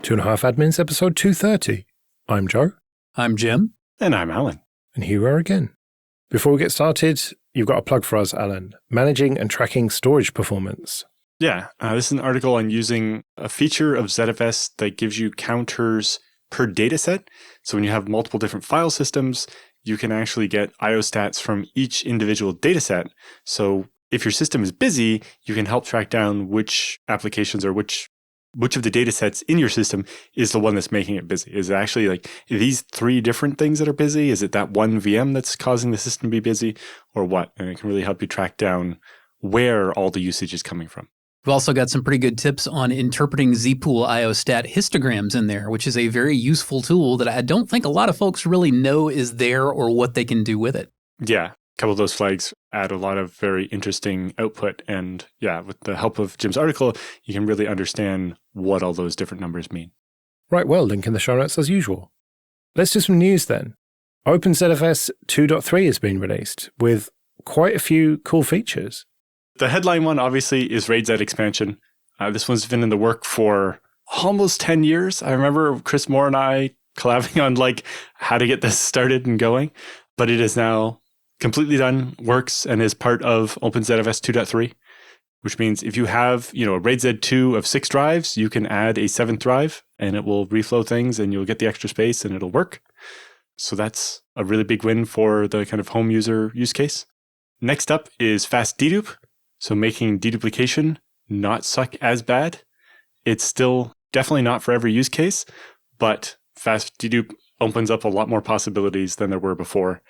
2.5 Admins, episode 230. I'm Joe. I'm Jim. And I'm Alan. And here we are again. Before we get started, you've got a plug for us, Alan. Managing and tracking storage performance. Yeah, this is an article on using a feature of ZFS that gives you counters per dataset. So when you have multiple different file systems, you can actually get IO stats from each individual dataset. So if your system is busy, you can help track down which applications or which of the datasets in your system is the one that's making it busy. Is it actually like these 3 different things that are busy? Is it that one VM that's causing the system to be busy, or what? And it can really help you track down where all the usage is coming from. We've also got some pretty good tips on interpreting zpool IOStat histograms in there, which is a very useful tool that I don't think a lot of folks really know is there or what they can do with it. Yeah, a couple of those flags add a lot of very interesting output. And yeah, with the help of Jim's article, you can really understand what all those different numbers mean. Right, well, link in the show notes as usual. Let's do some news then. OpenZFS 2.3 has been released with quite a few cool features. The headline one, obviously, is RAID Z expansion. This one's been in the work for almost 10 years. I remember Chris Moore and I collabing on how to get this started and going, but it is now completely done, works, and is part of OpenZFS 2.3, which means if you have, a RAID Z2 of 6 drives, you can add a 7th drive and it will reflow things and you'll get the extra space and it'll work. So that's a really big win for the kind of home user use case. Next up is fast dedupe. So making deduplication not suck as bad. It's still definitely not for every use case, but fast dedupe opens up a lot more possibilities than there were before.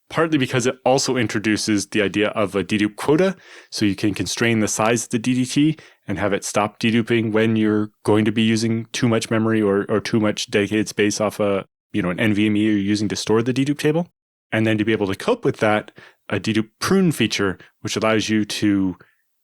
Partly because it also introduces the idea of a dedupe quota, so you can constrain the size of the DDT and have it stop deduping when you're going to be using too much memory or too much dedicated space off an NVMe you're using to store the dedupe table. And then to be able to cope with that, a dedupe prune feature, which allows you to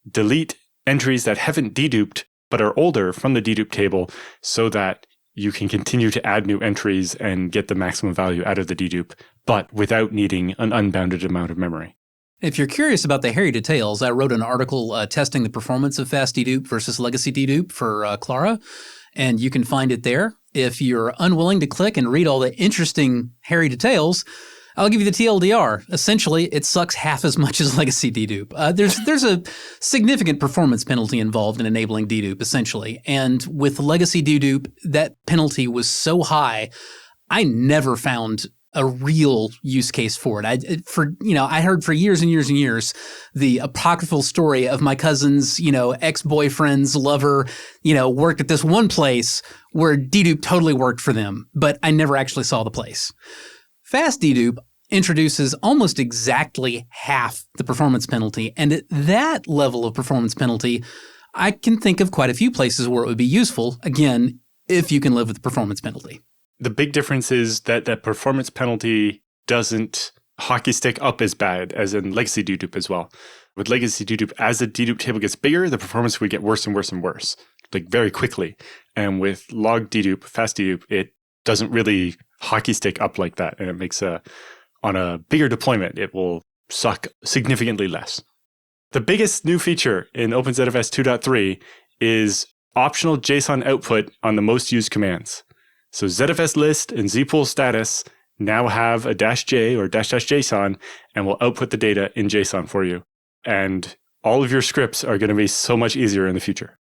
delete entries that haven't deduped but are older from the dedupe table so that you can continue to add new entries and get the maximum value out of the dedupe, but without needing an unbounded amount of memory. If you're curious about the hairy details, I wrote an article testing the performance of fast dedupe versus legacy dedupe for Clara, and you can find it there. If you're unwilling to click and read all the interesting hairy details, I'll give you the TLDR. Essentially, it sucks half as much as legacy dedupe. There's a significant performance penalty involved in enabling dedupe, essentially. And with legacy dedupe, that penalty was so high, I never found a real use case for it. I heard for years and years and years the apocryphal story of my cousin's, ex-boyfriend's lover, worked at this one place where dedupe totally worked for them, but I never actually saw the place. Fast dedupe introduces almost exactly half the performance penalty, and at that level of performance penalty, I can think of quite a few places where it would be useful, again, if you can live with the performance penalty. The big difference is that that performance penalty doesn't hockey stick up as bad as in legacy dedupe as well. With legacy dedupe, as the dedupe table gets bigger, the performance would get worse and worse and worse, very quickly. And with log dedupe, fast dedupe, it doesn't really hockey stick up like that. And it makes on a bigger deployment, it will suck significantly less. The biggest new feature in OpenZFS 2.3 is optional JSON output on the most used commands. So ZFS list and zpool status now have a -j or --JSON and will output the data in JSON for you. And all of your scripts are going to be so much easier in the future.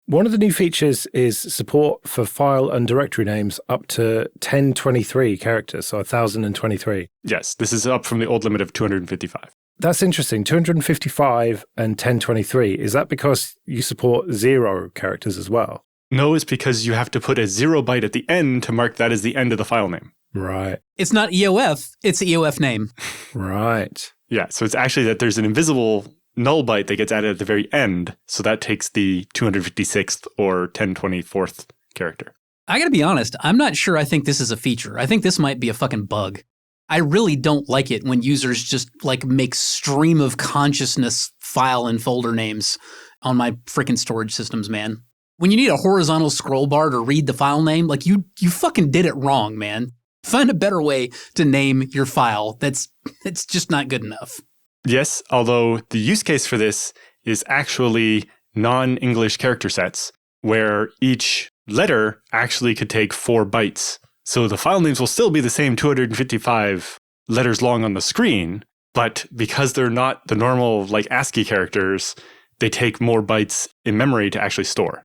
One of the new features is support for file and directory names up to 1023 characters, so 1023. Yes, this is up from the old limit of 255. That's interesting. 255 and 1023. Is that because you support 0 characters as well? No, it's because you have to put a 0 byte at the end to mark that as the end of the file name. Right. It's not EOF, it's EOF name. Right. Yeah, so it's actually that there's an invisible null byte that gets added at the very end, so that takes the 256th or 1024th character. I gotta be honest, I'm not sure I think this is a feature. I think this might be a fucking bug. I really don't like it when users just make stream of consciousness file and folder names on my freaking storage systems, man. When you need a horizontal scroll bar to read the file name, you fucking did it wrong, man. Find a better way to name your file. It's just not good enough. Yes, although the use case for this is actually non-English character sets, where each letter actually could take 4 bytes. So the file names will still be the same 255 letters long on the screen, but because they're not the normal like ASCII characters, they take more bytes in memory to actually store.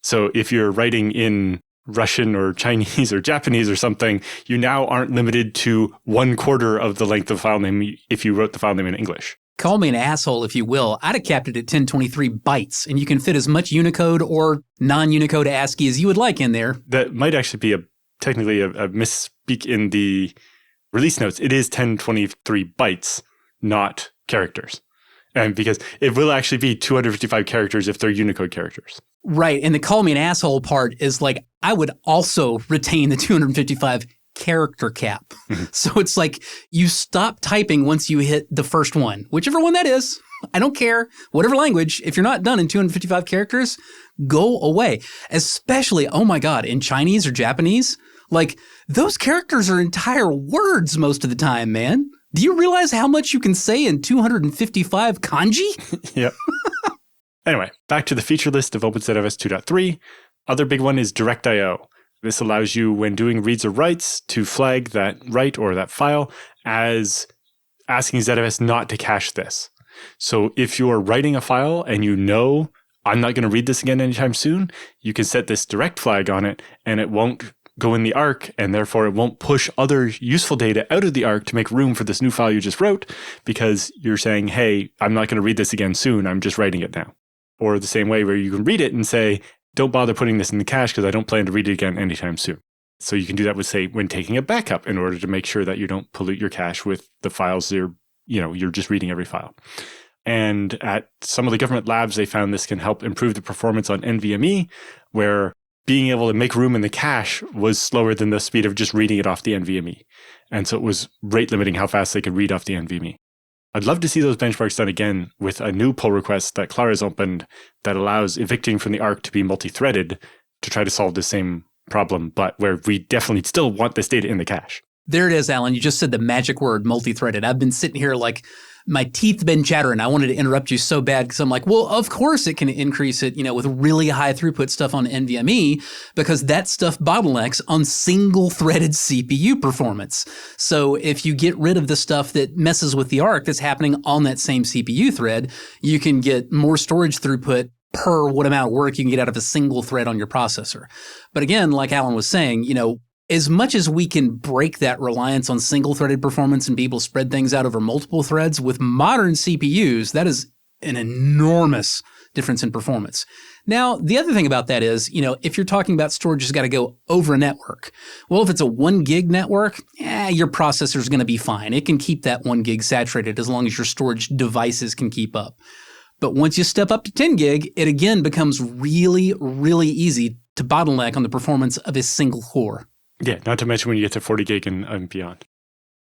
So if you're writing in Russian or Chinese or Japanese or something, you now aren't limited to 1/4 of the length of the file name if you wrote the file name in English. Call me an asshole if you will. I'd have capped it at 1023 bytes, and you can fit as much Unicode or non-Unicode ASCII as you would like in there. That might actually be technically a misspeak in the release notes. It is 1023 bytes, not characters. And because it will actually be 255 characters if they're Unicode characters. Right. And the call me an asshole part is like, I would also retain the 255 character cap. Mm-hmm. So it's like you stop typing once you hit the first one, whichever one that is. I don't care. Whatever language, if you're not done in 255 characters, go away. Especially, oh my God, in Chinese or Japanese, like those characters are entire words most of the time, man. Do you realize how much you can say in 255 kanji? Yep. Anyway, back to the feature list of OpenZFS 2.3. Other big one is direct I/O. This allows you, when doing reads or writes, to flag that write or that file as asking ZFS not to cache this. So if you're writing a file and you know, I'm not going to read this again anytime soon, you can set this direct flag on it and it won't go in the ARC, and therefore it won't push other useful data out of the ARC to make room for this new file you just wrote, because you're saying, hey, I'm not going to read this again soon, I'm just writing it now. Or the same way where you can read it and say, don't bother putting this in the cache because I don't plan to read it again anytime soon. So you can do that with, say, when taking a backup in order to make sure that you don't pollute your cache with the files you're just reading every file. And at some of the government labs, they found this can help improve the performance on NVMe, where being able to make room in the cache was slower than the speed of just reading it off the NVMe. And so it was rate limiting how fast they could read off the NVMe. I'd love to see those benchmarks done again with a new pull request that Clara's opened that allows evicting from the ARC to be multi-threaded to try to solve the same problem, but where we definitely still want this data in the cache. There it is, Alan. You just said the magic word, multi-threaded. I've been sitting here like my teeth been chattering. I wanted to interrupt you so bad because I'm like, well, of course it can increase it, with really high throughput stuff on NVMe because that stuff bottlenecks on single threaded CPU performance. So if you get rid of the stuff that messes with the ARC that's happening on that same CPU thread, you can get more storage throughput per what amount of work you can get out of a single thread on your processor. But again, like Alan was saying, as much as we can break that reliance on single-threaded performance and be able to spread things out over multiple threads, with modern CPUs, that is an enormous difference in performance. Now, the other thing about that is, if you're talking about storage has got to go over a network. Well, if it's a 1 gig network, your processor's going to be fine. It can keep that 1 gig saturated as long as your storage devices can keep up. But once you step up to 10 gig, it again becomes really, really easy to bottleneck on the performance of a single core. Yeah, not to mention when you get to 40 gig and beyond.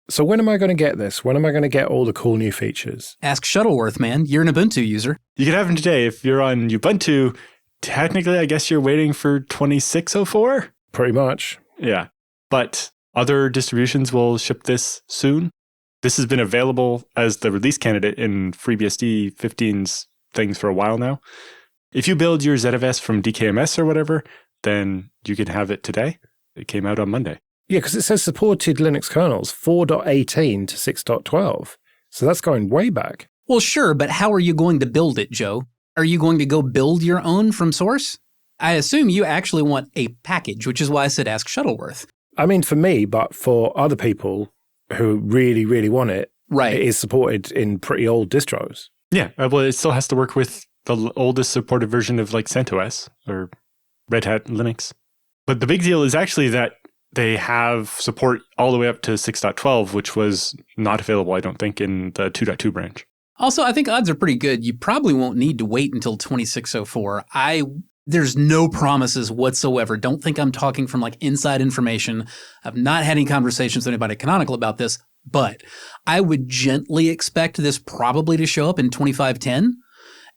So when am I going to get this? When am I going to get all the cool new features? Ask Shuttleworth, man. You're an Ubuntu user. You can have them today. If you're on Ubuntu, technically, I guess you're waiting for 2604? Pretty much. Yeah. But other distributions will ship this soon. This has been available as the release candidate in FreeBSD 15's things for a while now. If you build your ZFS from DKMS or whatever, then you can have it today. It came out on Monday. Yeah, because it says supported Linux kernels 4.18 to 6.12. So that's going way back. Well, sure, but how are you going to build it, Joe? Are you going to go build your own from source? I assume you actually want a package, which is why I said ask Shuttleworth. I mean, for me, but for other people who really, really want it, right. It is supported in pretty old distros. Yeah, well, it still has to work with the oldest supported version of like CentOS or Red Hat Linux. But the big deal is actually that they have support all the way up to 6.12, which was not available, I don't think, in the 2.2 branch. Also, I think odds are pretty good. You probably won't need to wait until 2604. There's no promises whatsoever. Don't think I'm talking from like inside information. I've not had any conversations with anybody at Canonical about this, but I would gently expect this probably to show up in 2510.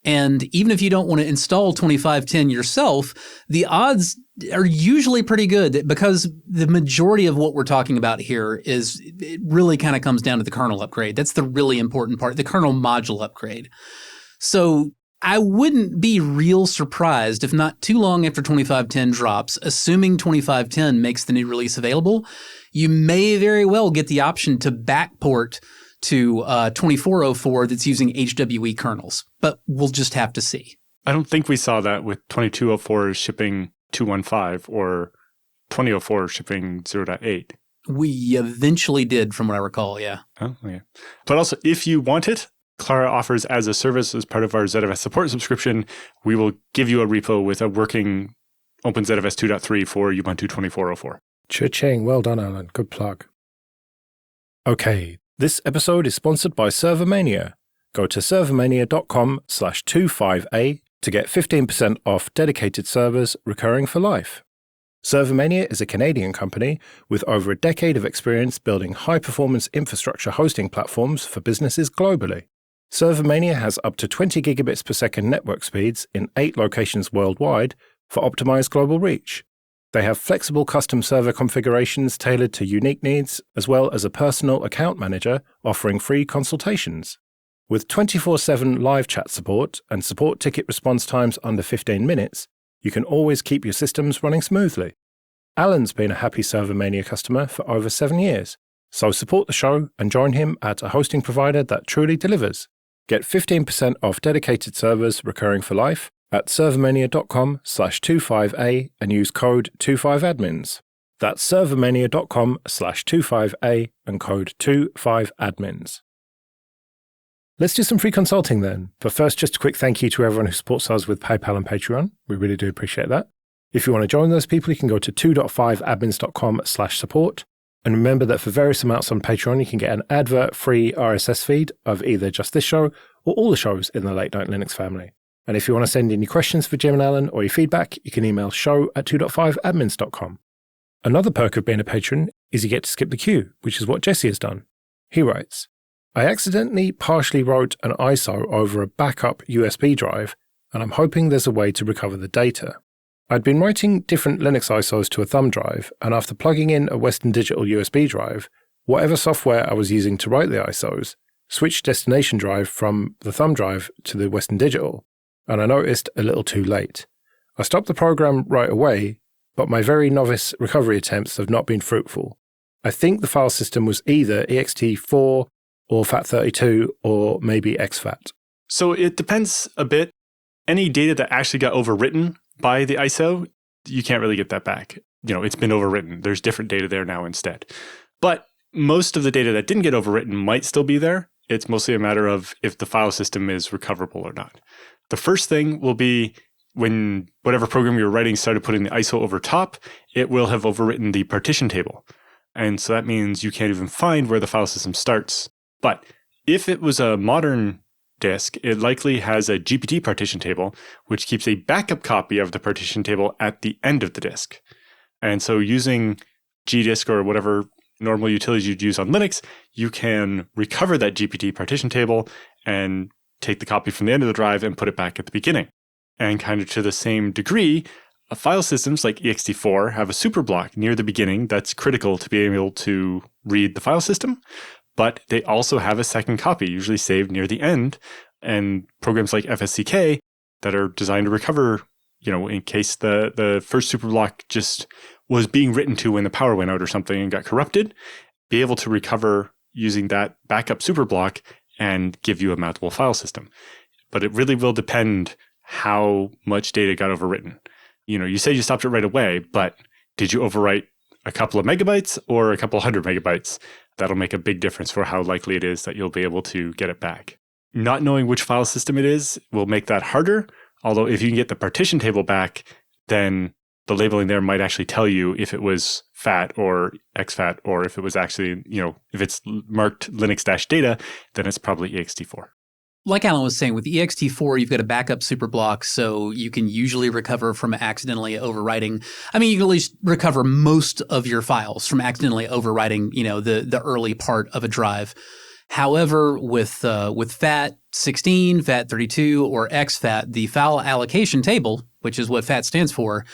And even if you don't want to install 2510 yourself, the odds are usually pretty good because the majority of what we're talking about here it really kind of comes down to the kernel upgrade. That's the really important part, the kernel module upgrade. So I wouldn't be real surprised if not too long after 2510 drops, assuming 2510 makes the new release available, you may very well get the option to backport to 2404 that's using HWE kernels. But we'll just have to see. I don't think we saw that with 2204 shipping 2.15 or 2004 shipping 0.8. We eventually did, from what I recall, yeah. Oh, yeah. But also, if you want it, Clara offers as a service as part of our ZFS support subscription, we will give you a repo with a working OpenZFS 2.3 for Ubuntu 2404. Cha-ching. Well done, Alan. Good plug. Okay, this episode is sponsored by ServerMania. Go to servermania.com/25A to get 15% off dedicated servers recurring for life. ServerMania is a Canadian company with over a decade of experience building high-performance infrastructure hosting platforms for businesses globally. ServerMania has up to 20 gigabits per second network speeds in 8 locations worldwide for optimized global reach. They have flexible custom server configurations tailored to unique needs, as well as a personal account manager offering free consultations. With 24/7 live chat support and support ticket response times under 15 minutes, you can always keep your systems running smoothly. Alan's been a happy ServerMania customer for over 7 years, so support the show and join him at a hosting provider that truly delivers. Get 15% off dedicated servers recurring for life at servermania.com/25A and use code 25admins. That's servermania.com/25A and code 25admins. Let's do some free consulting then. But first, just a quick thank you to everyone who supports us with PayPal and Patreon. We really do appreciate that. If you want to join those people, you can go to 2.5admins.com/support. And remember that for various amounts on Patreon, you can get an advert-free RSS feed of either just this show or all the shows in the Late Night Linux family. And if you want to send any questions for Jim and Alan or your feedback, you can email show@2.5admins.com. Another perk of being a patron is you get to skip the queue, which is what Jesse has done. He writes, I accidentally partially wrote an ISO over a backup USB drive, and I'm hoping there's a way to recover the data. I'd been writing different Linux ISOs to a thumb drive, and after plugging in a Western Digital USB drive, whatever software I was using to write the ISOs switched destination drive from the thumb drive to the Western Digital, and I noticed a little too late. I stopped the program right away, but my very novice recovery attempts have not been fruitful. I think the file system was either ext4 or FAT32 or maybe exFAT. So it depends a bit. Any data that actually got overwritten by the ISO, you can't really get that back. It's been overwritten. There's different data there now instead. But most of the data that didn't get overwritten might still be there. It's mostly a matter of if the file system is recoverable or not. The first thing will be when whatever program you're writing started putting the ISO over top, it will have overwritten the partition table. And so that means you can't even find where the file system starts. But if it was a modern disk, it likely has a GPT partition table, which keeps a backup copy of the partition table at the end of the disk. And so using gdisk or whatever normal utilities you'd use on Linux, you can recover that GPT partition table and take the copy from the end of the drive and put it back at the beginning. And kind of to the same degree, file systems like ext4 have a superblock near the beginning that's critical to be able to read the file system. But they also have a second copy, usually saved near the end. And programs like FSCK that are designed to recover, in case the first superblock just was being written to when the power went out or something and got corrupted, be able to recover using that backup superblock and give you a mountable file system. But it really will depend how much data got overwritten. You say you stopped it right away, but did you overwrite a couple of megabytes or a couple 100 megabytes? That'll make a big difference for how likely it is that you'll be able to get it back. Not knowing which file system it is will make that harder. Although if you can get the partition table back, then the labeling there might actually tell you if it was FAT or exFAT, or if it was actually, if it's marked Linux-data, then it's probably ext4. Like Alan was saying, with ext4, you've got a backup superblock, so you can usually recover from accidentally overwriting. I mean, you can at least recover most of your files from accidentally overwriting, the early part of a drive. However, with FAT16, FAT32, or exFAT, the file allocation table, which is what FAT stands for,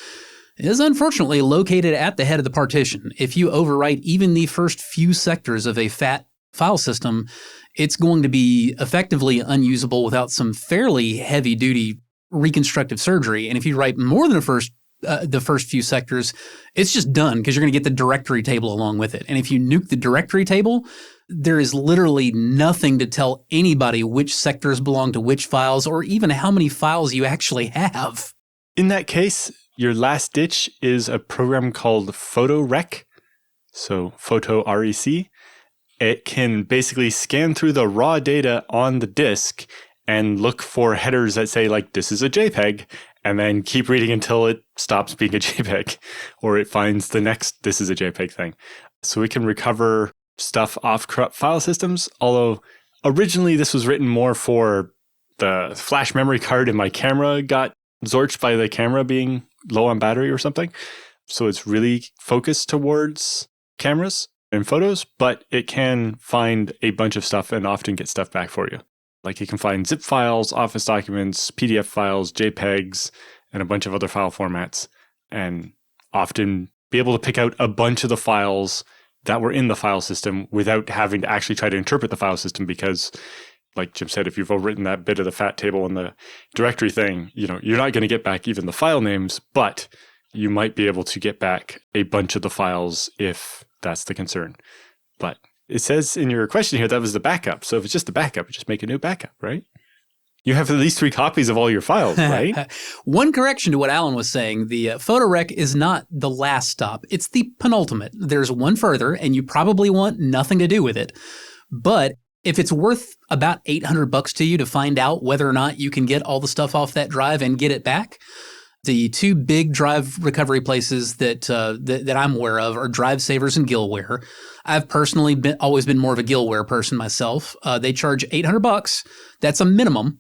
is unfortunately located at the head of the partition. If you overwrite even the first few sectors of a FAT file system, it's going to be effectively unusable without some fairly heavy-duty reconstructive surgery. And if you write more than the first few sectors, it's just done because you're going to get the directory table along with it. And if you nuke the directory table, there is literally nothing to tell anybody which sectors belong to which files or even how many files you actually have. In that case, your last ditch is a program called PhotoRec. So Photo REC. It can basically scan through the raw data on the disk and look for headers that say, like, this is a JPEG, and then keep reading until it stops being a JPEG, or it finds the next this is a JPEG thing. So we can recover stuff off corrupt file systems, although originally this was written more for the flash memory card in my camera got zorched by the camera being low on battery or something. So it's really focused towards cameras and photos, but it can find a bunch of stuff and often get stuff back for you. Like it can find zip files, Office documents, PDF files, JPEGs, and a bunch of other file formats, and often be able to pick out a bunch of the files that were in the file system without having to actually try to interpret the file system because, like Jim said, if you've overwritten that bit of the fat table in the directory thing, you're not going to get back even the file names, but you might be able to get back a bunch of the files if that's the concern. But it says in your question here that was the backup. So if it's just the backup, you just make a new backup, right? You have at least 3 copies of all your files, right? One correction to what Alan was saying, the PhotoRec is not the last stop. It's the penultimate. There's one further, and you probably want nothing to do with it. But if it's worth about $800 to you to find out whether or not you can get all the stuff off that drive and get it back, the 2 big drive recovery places that I'm aware of are Drive Savers and Gilware. I've personally always been more of a Gilware person myself. They charge $800. That's a minimum.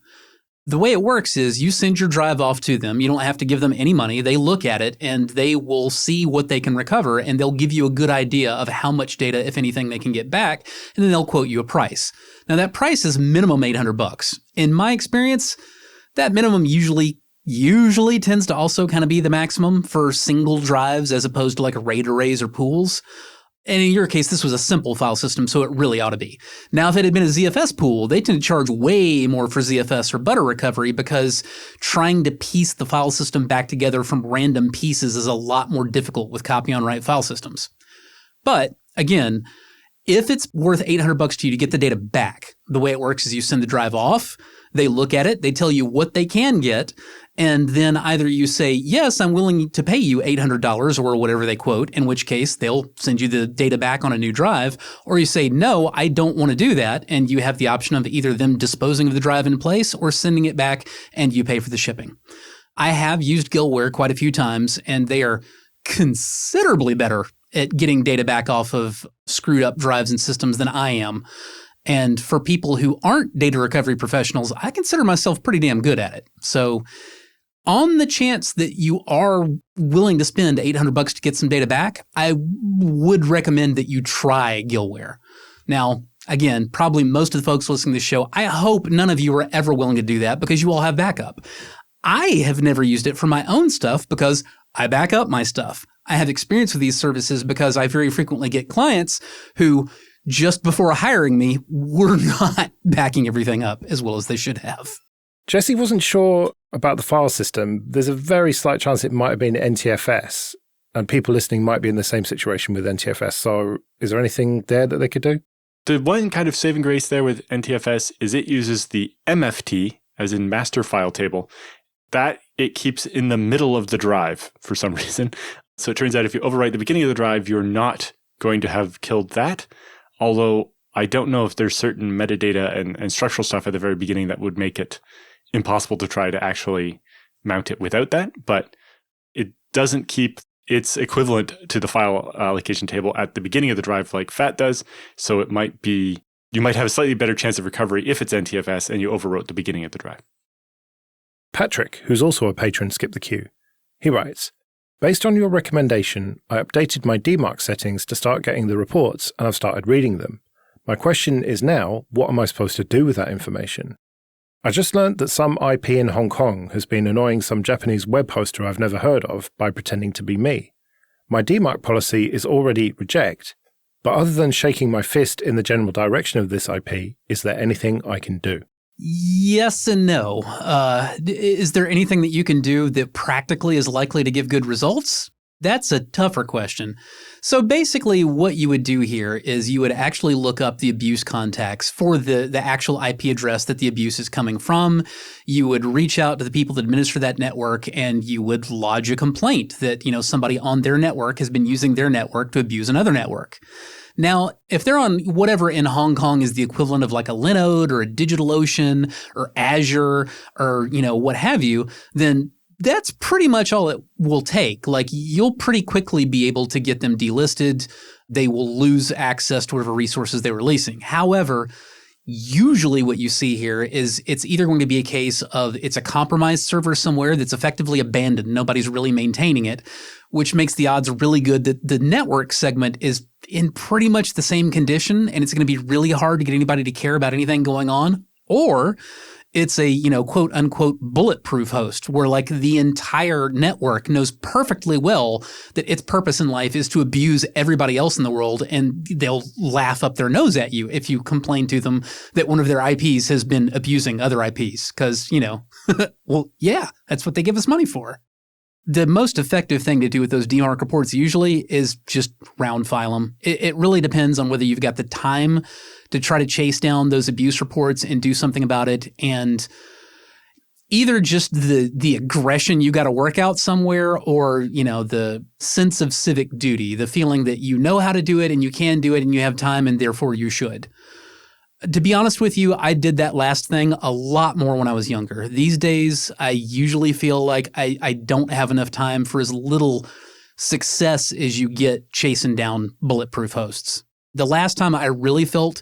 The way it works is you send your drive off to them. You don't have to give them any money. They look at it and they will see what they can recover, and they'll give you a good idea of how much data, if anything, they can get back, and then they'll quote you a price. Now that price is minimum $800. In my experience, that minimum usually tends to also kind of be the maximum for single drives as opposed to like RAID arrays or pools. And in your case, this was a simple file system, so it really ought to be. Now, if it had been a ZFS pool, they tend to charge way more for ZFS or butter recovery because trying to piece the file system back together from random pieces is a lot more difficult with copy-on-write file systems. But again, if it's worth $800 to you to get the data back, the way it works is you send the drive off, they look at it, they tell you what they can get, and then either you say, yes, I'm willing to pay you $800 or whatever they quote, in which case they'll send you the data back on a new drive, or you say, no, I don't want to do that, and you have the option of either them disposing of the drive in place or sending it back and you pay for the shipping. I have used Gilware quite a few times, and they are considerably better at getting data back off of screwed up drives and systems than I am. And for people who aren't data recovery professionals, I consider myself pretty damn good at it. So on the chance that you are willing to spend $800 to get some data back, I would recommend that you try Gilware. Now, again, probably most of the folks listening to this show, I hope none of you are ever willing to do that because you all have backup. I have never used it for my own stuff because I back up my stuff. I have experience with these services because I very frequently get clients who just before hiring me were not backing everything up as well as they should have. Jesse wasn't sure about the file system. There's a very slight chance it might have been NTFS, and people listening might be in the same situation with NTFS. So is there anything there that they could do? The one kind of saving grace there with NTFS is it uses the MFT, as in master file table, that it keeps in the middle of the drive for some reason. So it turns out if you overwrite the beginning of the drive, you're not going to have killed that. Although I don't know if there's certain metadata and structural stuff at the very beginning that would make it impossible to try to actually mount it without that. But it doesn't keep its equivalent to the file allocation table at the beginning of the drive like FAT does. So it might be, you might have a slightly better chance of recovery if it's NTFS and you overwrote the beginning of the drive. Patrick, who's also a patron, skipped the queue. He writes, based on your recommendation, I updated my DMARC settings to start getting the reports, and I've started reading them. My question is now, what am I supposed to do with that information? I just learned that some IP in Hong Kong has been annoying some Japanese web hoster I've never heard of by pretending to be me. My DMARC policy is already reject, But other than shaking my fist in the general direction of this IP, is there anything I can do? Yes and no. Is there anything that you can do that practically is likely to give good results? That's a tougher question. So basically what you would do here is you would actually look up the abuse contacts for the actual IP address that the abuse is coming from. You would reach out to the people that administer that network and you would lodge a complaint that, somebody on their network has been using their network to abuse another network. Now, if they're on whatever in Hong Kong is the equivalent of like a Linode or a DigitalOcean or Azure or, what have you, then that's pretty much all it will take. Like, you'll pretty quickly be able to get them delisted. They will lose access to whatever resources they're releasing. However, usually what you see here is it's either going to be a case of it's a compromised server somewhere that's effectively abandoned. Nobody's really maintaining it, which makes the odds really good that the network segment is in pretty much the same condition and it's going to be really hard to get anybody to care about anything going on. Or it's a, quote unquote bulletproof host where like the entire network knows perfectly well that its purpose in life is to abuse everybody else in the world, and they'll laugh up their nose at you if you complain to them that one of their IPs has been abusing other IPs because, well, yeah, that's what they give us money for. The most effective thing to do with those DMARC reports usually is just round file them. It really depends on whether you've got the time to try to chase down those abuse reports and do something about it, and either just the aggression you got to work out somewhere, or the sense of civic duty, the feeling that you know how to do it and you can do it and you have time and therefore you should. To be honest with you, I did that last thing a lot more when I was younger. These days, I usually feel like I don't have enough time for as little success as you get chasing down bulletproof hosts. The last time I really felt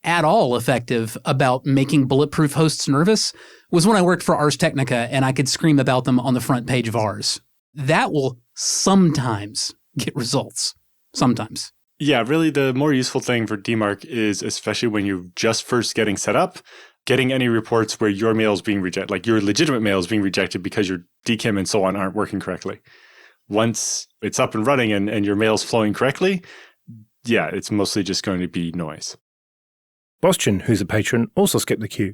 at all effective about making bulletproof hosts nervous was when I worked for Ars Technica and I could scream about them on the front page of Ars. That will sometimes get results. Sometimes. Yeah, really the more useful thing for DMARC is, especially when you're just first getting set up, getting any reports where your mail is being rejected, like your legitimate mail is being rejected because your DKIM and so on aren't working correctly. Once it's up and running and your mail's flowing correctly, yeah, it's mostly just going to be noise. Bostchin, who's a patron, also skipped the queue.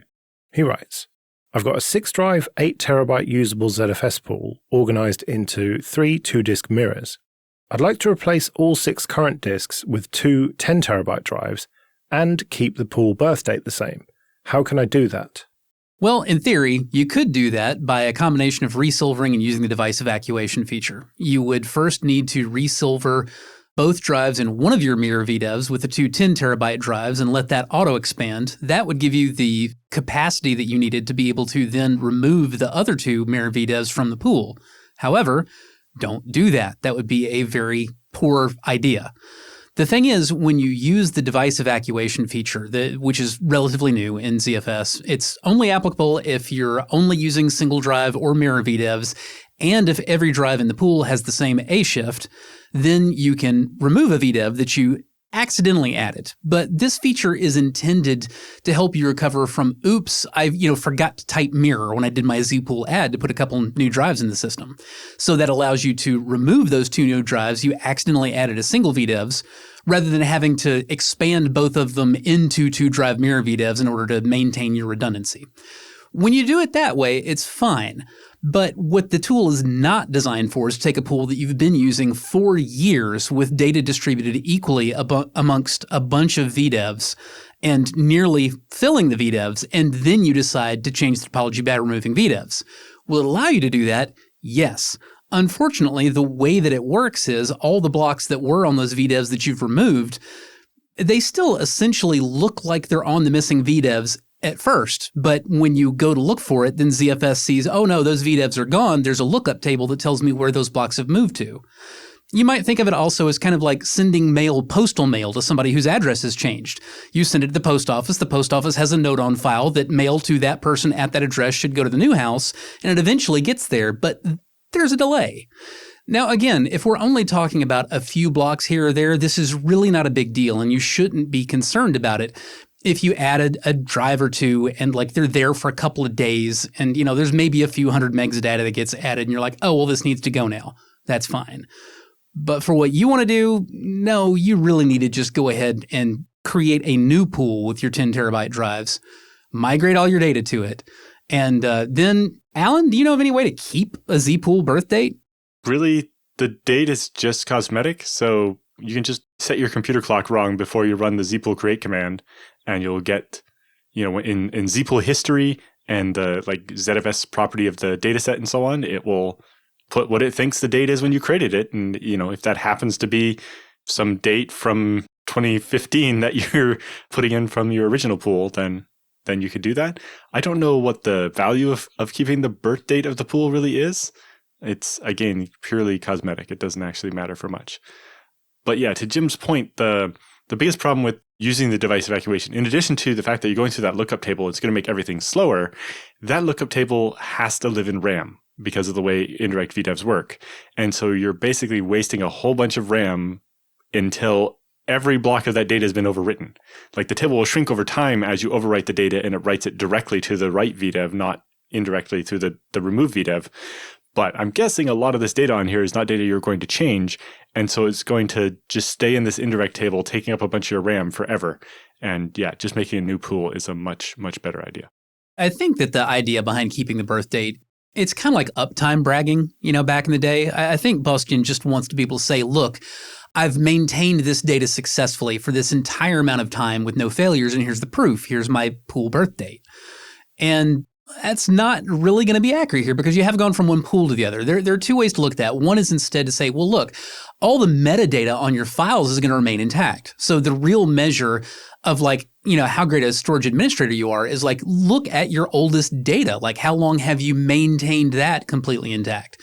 He writes, I've got a 6-drive, 8TB usable ZFS pool organized into 3 2-disk mirrors. I'd like to replace all 6 current disks with 2 10TB drives and keep the pool birth date the same. How can I do that? Well, in theory, you could do that by a combination of resilvering and using the device evacuation feature. You would first need to resilver both drives in one of your mirror VDEVs with the 2 10TB drives and let that auto-expand. That would give you the capacity that you needed to be able to then remove the other 2 mirror VDEVs from the pool. However, don't do that. That would be a very poor idea. The thing is, when you use the device evacuation feature, which is relatively new in ZFS, it's only applicable if you're only using single drive or mirror VDEVs, and if every drive in the pool has the same A shift, then you can remove a VDEV that you accidentally added. But this feature is intended to help you recover from, oops, I forgot to type mirror when I did my zpool add to put a couple new drives in the system. So that allows you to remove those 2 new drives you accidentally added as single VDEVs, rather than having to expand both of them into 2-drive mirror VDEVs in order to maintain your redundancy. When you do it that way, it's fine. But what the tool is not designed for is to take a pool that you've been using for years with data distributed equally amongst a bunch of VDEVs and nearly filling the VDEVs, and then you decide to change the topology by removing VDEVs. Will it allow you to do that? Yes. Unfortunately, the way that it works is all the blocks that were on those VDEVs that you've removed, they still essentially look like they're on the missing VDEVs at first, but when you go to look for it, then ZFS sees, oh no, those VDEVs are gone. There's a lookup table that tells me where those blocks have moved to. You might think of it also as kind of like sending postal mail to somebody whose address has changed. You send it to the post office has a note on file that mail to that person at that address should go to the new house, and it eventually gets there, but there's a delay. Now, again, if we're only talking about a few blocks here or there, this is really not a big deal, and you shouldn't be concerned about it. If you added a drive or 2 and they're there for a couple of days and there's maybe a few hundred megs of data that gets added and you're like, oh, well, this needs to go now. That's fine. But for what you want to do, no, you really need to just go ahead and create a new pool with your 10 terabyte drives, migrate all your data to it. And then, Alan, do you know of any way to keep a zpool birth date? Really, the date is just cosmetic. So you can just set your computer clock wrong before you run the zpool create command, and you'll get, in zpool history and the ZFS property of the data set and so on, it will put what it thinks the date is when you created it. And, if that happens to be some date from 2015 that you're putting in from your original pool, then you could do that. I don't know what the value of keeping the birth date of the pool really is. It's, again, purely cosmetic. It doesn't actually matter for much. But yeah, to Jim's point, the biggest problem with using the device evacuation, in addition to the fact that you're going through that lookup table, it's going to make everything slower. That lookup table has to live in RAM because of the way indirect VDEVs work. And so you're basically wasting a whole bunch of RAM until every block of that data has been overwritten. Like the table will shrink over time as you overwrite the data, and it writes it directly to the write VDEV, not indirectly through the remove VDEV. But I'm guessing a lot of this data on here is not data you're going to change. And so it's going to just stay in this indirect table, taking up a bunch of your RAM forever. And yeah, just making a new pool is a much, much better idea. I think that the idea behind keeping the birth date, it's kind of like uptime bragging, back in the day. I think Bastian just wants to be able to say, look, I've maintained this data successfully for this entire amount of time with no failures, and here's the proof. Here's my pool birth date. And that's not really going to be accurate here because you have gone from one pool to the other. There are two ways to look at that. One is instead to say, well, look, all the metadata on your files is going to remain intact. So the real measure of how great a storage administrator you are is look at your oldest data. How long have you maintained that completely intact?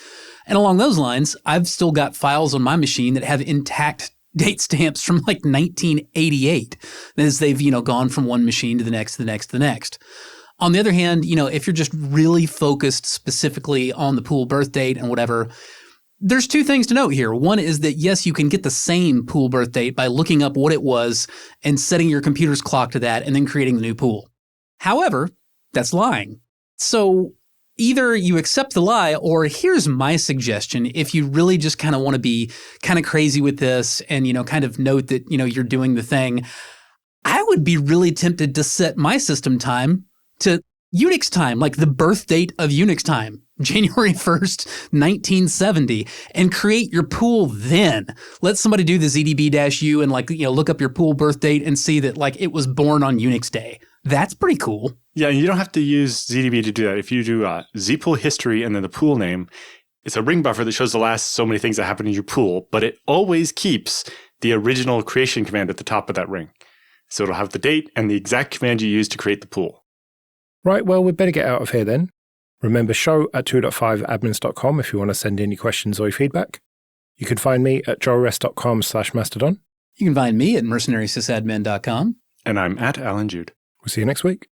And along those lines, I've still got files on my machine that have intact date stamps from 1988 as they've, gone from one machine to the next, to the next, to the next. On the other hand, if you're just really focused specifically on the pool birth date and whatever, there's two things to note here. One is that, yes, you can get the same pool birth date by looking up what it was and setting your computer's clock to that and then creating the new pool. However, that's lying. So either you accept the lie, or here's my suggestion. If you really just kind of want to be kind of crazy with this and, kind of note that, you're doing the thing, I would be really tempted to set my system time to Unix time, like the birth date of Unix time, January 1st, 1970, and create your pool then. Let somebody do the ZDB-U and look up your pool birth date and see that it was born on Unix Day. That's pretty cool. Yeah, and you don't have to use ZDB to do that. If you do zpool history and then the pool name, it's a ring buffer that shows the last so many things that happened in your pool, but it always keeps the original creation command at the top of that ring. So it'll have the date and the exact command you used to create the pool. Right, well, we'd better get out of here then. Remember, show@2.5admins.com if you want to send any questions or feedback. You can find me at joelrest.com/mastodon. You can find me at mercenarysysadmin.com. And I'm at Alan Jude. We'll see you next week.